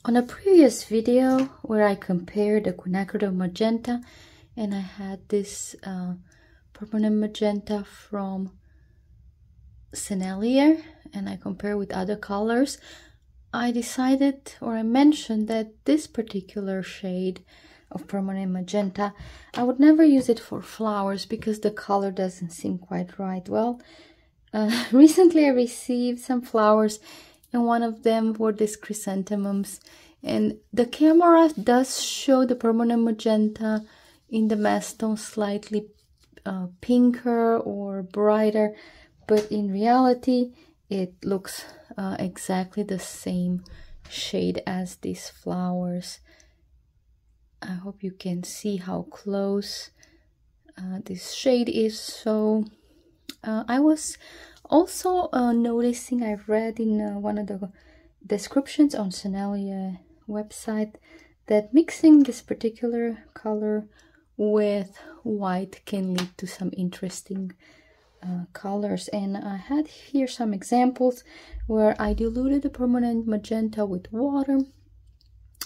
On a previous video where I compared the quinacridone magenta, and I had this permanent magenta from Sennelier, and I compare with other colors, I decided, or I mentioned, that this particular shade of permanent magenta, I would never use it for flowers because the color doesn't seem quite right. Well, recently I received some flowers, and one of them were these chrysanthemums, and the camera does show the permanent magenta in the mastone slightly pinker or brighter, but in reality it looks exactly the same shade as these flowers. I hope you can see how close this shade is. So I was also noticing, I read in one of the descriptions on Sennelier website that mixing this particular color with white can lead to some interesting colors. And I had here some examples where I diluted the permanent magenta with water.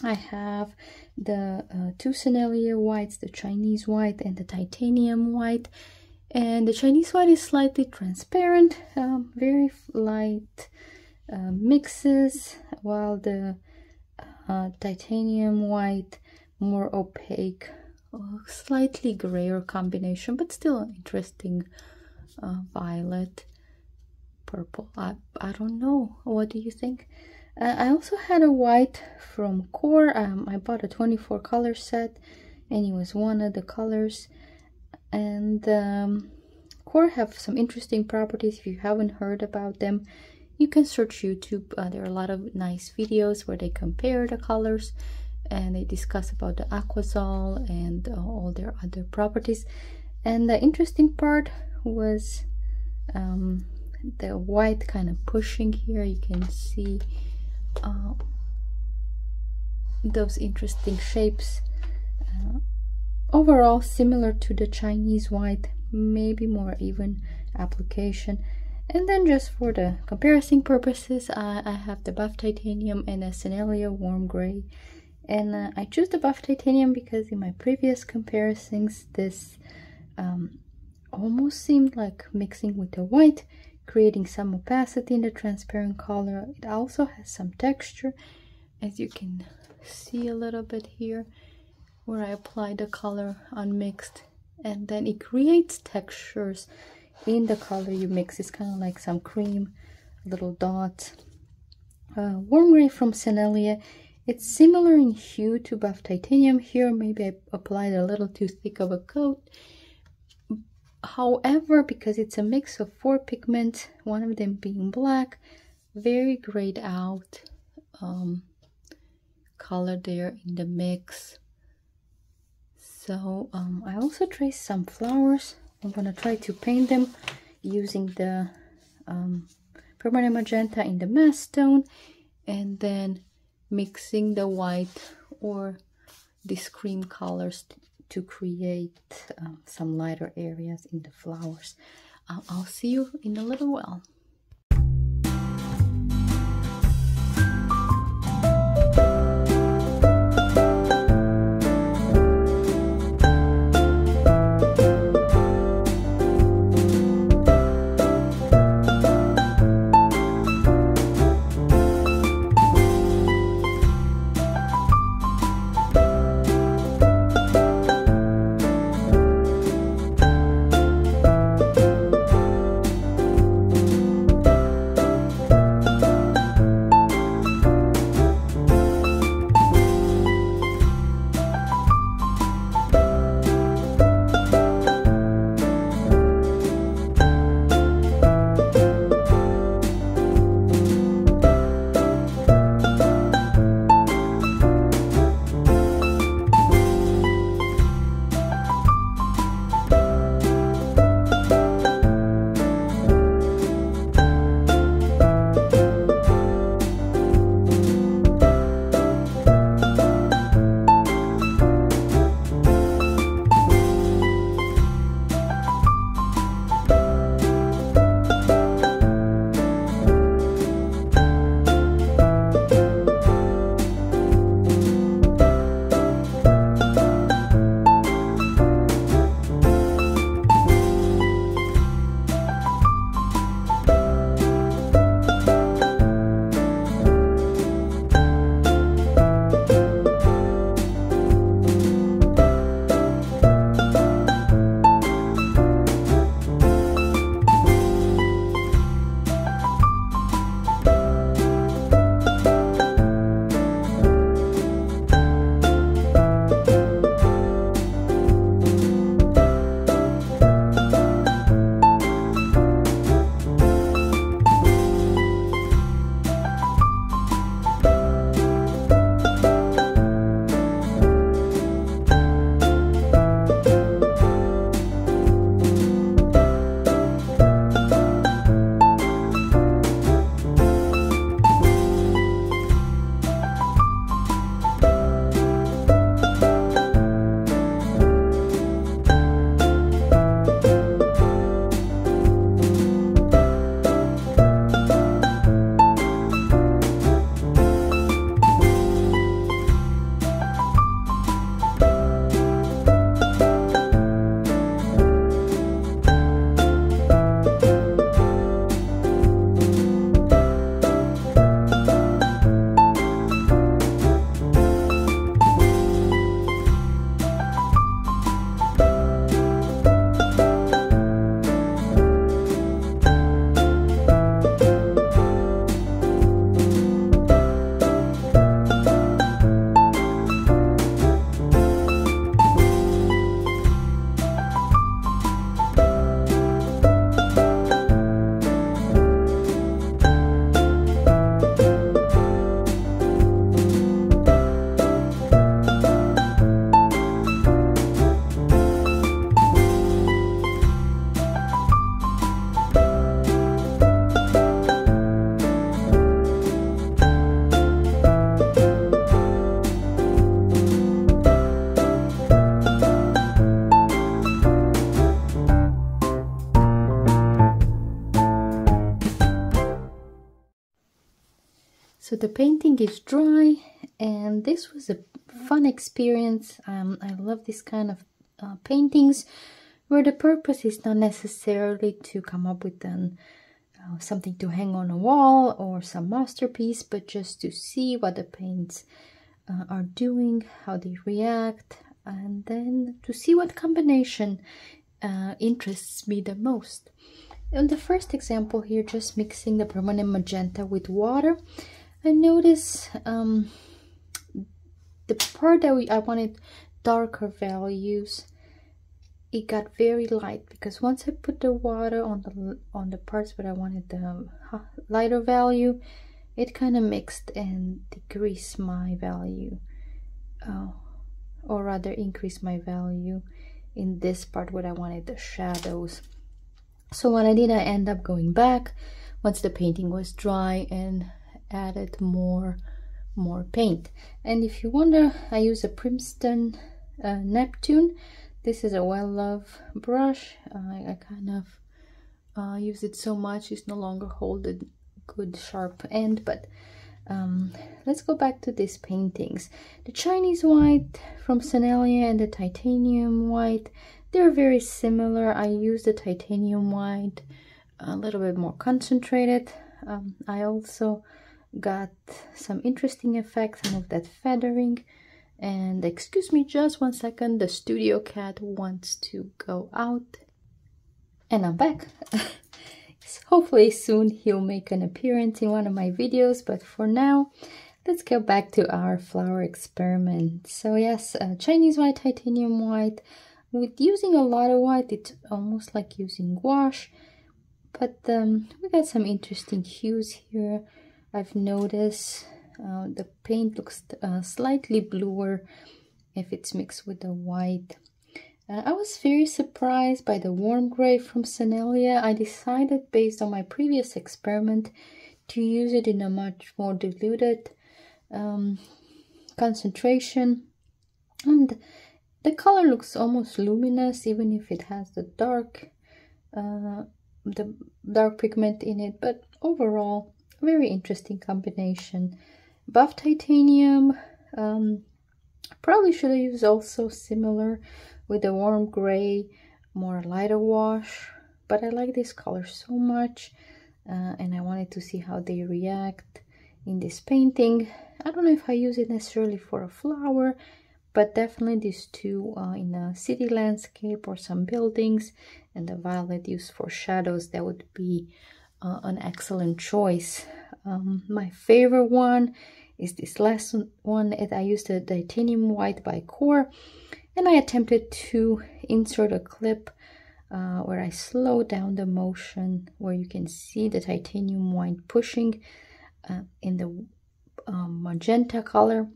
I have the two Sennelier whites, the Chinese white and the titanium white, and the Chinese white is slightly transparent, very light mixes, while the titanium white more opaque, slightly grayer combination, but still an interesting violet purple. I don't know, what do you think? I also had a white from Core. I bought a 24 color set, and it was one of the colors. And Core have some interesting properties. If you haven't heard about them, you can search YouTube. There are a lot of nice videos where they compare the colors and they discuss about the aquazole and all their other properties. And the interesting part was the white kind of pushing here. You can see those interesting shapes. Overall similar to the Chinese white, maybe more even application. And then just for the comparison purposes, I have the buff titanium and a Sennelier warm gray. And I choose the buff titanium because in my previous comparisons this almost seemed like mixing with the white, creating some opacity in the transparent color. It also has some texture, as you can see a little bit here where I apply the color unmixed, and then it creates textures in the color you mix. It's kind of like some cream, little dots. Warm gray from Sennelier, it's similar in hue to buff titanium. Here maybe I applied a little too thick of a coat. However, because it's a mix of 4 pigments, one of them being black, very grayed out color there in the mix. So I also traced some flowers. I'm gonna try to paint them using the permanent magenta in the mastone, and then mixing the white or these cream colors to create some lighter areas in the flowers. I'll see you in a little while. So the painting is dry, and this was a fun experience. I love this kind of paintings where the purpose is not necessarily to come up with something to hang on a wall or some masterpiece, but just to see what the paints are doing, how they react, and then to see what combination interests me the most. In the first example here, just mixing the permanent magenta with water, I notice the part that I wanted darker values, it got very light, because once I put the water on the parts where I wanted the lighter value, it kind of mixed and decreased my value, or rather increased my value in this part where I wanted the shadows. So what I did, I end up going back once the painting was dry and added more paint. And if you wonder, I use a Princeton Neptune. This is a well-loved brush. I kind of use it so much it's no longer hold a good sharp end. But let's go back to these paintings. The Chinese white from Sennelier and the titanium white, they're very similar. I use the titanium white a little bit more concentrated. I also got some interesting effects, some of that feathering. And excuse me just 1 second, the studio cat wants to go out. And I'm back. Hopefully soon he'll make an appearance in one of my videos, but for now, let's go back to our flower experiment. So yes, Chinese white, titanium white. With using a lot of white, it's almost like using gouache, but we got some interesting hues here. I've noticed the paint looks slightly bluer if it's mixed with the white. I was very surprised by the warm gray from Sennelier. I decided, based on my previous experiment, to use it in a much more diluted concentration, and the color looks almost luminous, even if it has the dark pigment in it. But overall, very interesting combination. Buff titanium, probably should have used also similar with the warm gray, more lighter wash, but I like this color so much, and I wanted to see how they react in this painting. I don't know if I use it necessarily for a flower, but definitely these two in a city landscape or some buildings, and the violet used for shadows, that would be an excellent choice. My favorite one is this last one. I used the titanium white by Core, and I attempted to insert a clip where I slow down the motion, where you can see the titanium white pushing in the magenta color.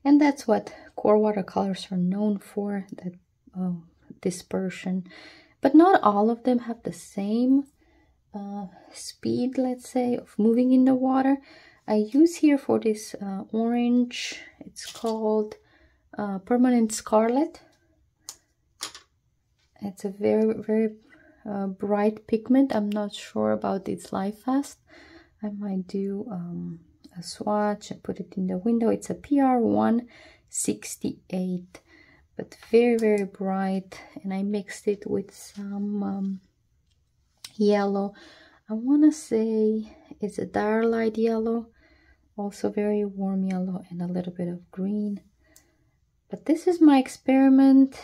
And that's what Core watercolors are known for, that dispersion. But not all of them have the same speed, let's say, of moving in the water. I use here for this orange, it's called Permanent Scarlet. It's a very bright pigment. I'm not sure about its life fast. I might do a swatch and put it in the window. It's a PR 168, but very bright, and I mixed it with some yellow. I want to say it's a dire light yellow, also very warm yellow, and a little bit of green. But this is my experiment.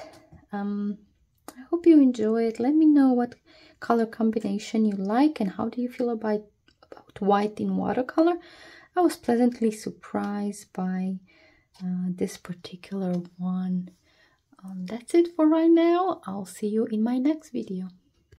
I hope you enjoy it. Let me know what color combination you like, and how do you feel about white in watercolor. I was pleasantly surprised by this particular one. That's it for right now. I'll see you in my next video.